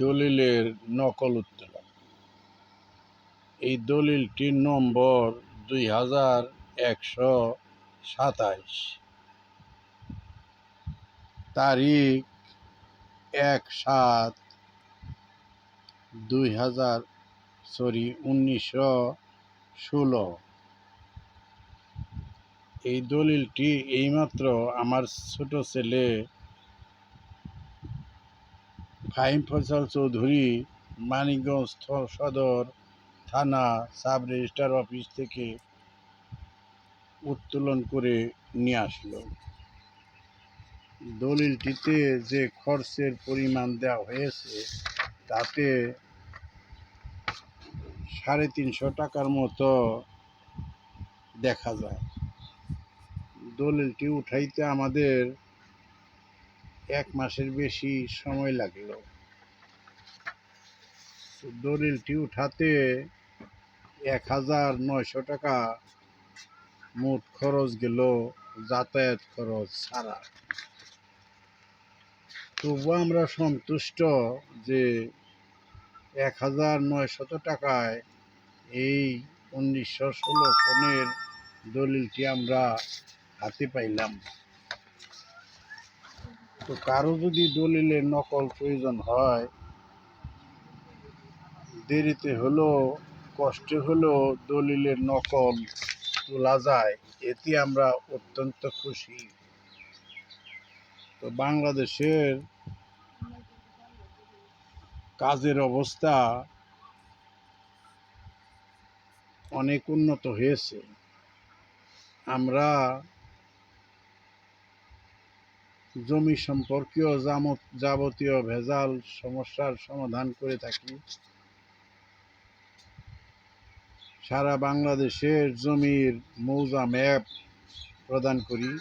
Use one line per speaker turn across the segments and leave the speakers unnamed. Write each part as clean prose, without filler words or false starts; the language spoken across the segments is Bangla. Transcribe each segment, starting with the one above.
দলিলের নকল উত্তোলন। এই দলিলটির নম্বর 2127, তারিখ 1/7/1916। এই দলিলটি এইমাত্র আমার ছোট ছেলে ফাহিম ফয়সাল চৌধুরী মানিকগঞ্জ সদর থানা সাব রেজিস্ট্রার অফিস থেকে উত্তোলন করে নিয়ে আসলো। দলিলটিতে যে খরচের পরিমাণ দেওয়া হয়েছে তাতে 350 টাকার মতো দেখা যায়। দলিলটি উঠাইতে আমাদের 1 মাসের বেশি সময় লাগলো। দলিলটি উঠাতে 1900 টাকা মোট খরচ গেল, যাতায়াত খরচ ছাড়া। তবু আমরা সন্তুষ্ট যে 1900 টাকায় এই 1916 সনের দলিলটি আমরা হাতে পাইলাম। তো কারো যদি দলিলের নকল প্রয়োজন হয়, দেরিতে হলো কষ্টে হলেও দলিলের নকল তোলা যায়, এতে আমরা অত্যন্ত খুশি। তো বাংলাদেশের কাজের অবস্থা অনেক উন্নত হয়েছে। আমরা জমি সম্পর্কীয় যাবতীয় ভেজাল সমস্যার সমাধান করে থাকি। সারা বাংলাদেশের জমির মৌজা ম্যাপ প্রদান করি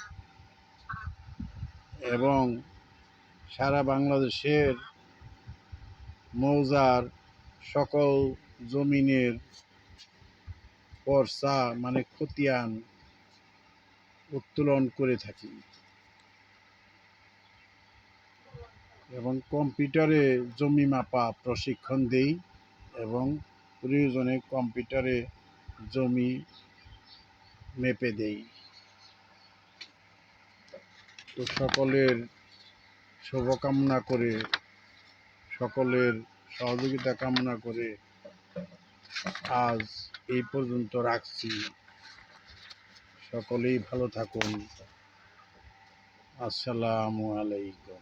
এবং সারা বাংলাদেশের মৌজার সকল জমিনের পর্চা মানে খতিয়ান উত্তোলন করে থাকি এবং কম্পিউটারে জমি মাপা প্রশিক্ষণ দেই এবং প্রয়োজনে কম্পিউটারে জমি মেপে দেই। তো সকলের শুভকামনা করে, সকলের সহযোগিতা কামনা করে আজ এই পর্যন্ত রাখছি। সকলেই ভালো থাকুন। আসসালামু আলাইকুম।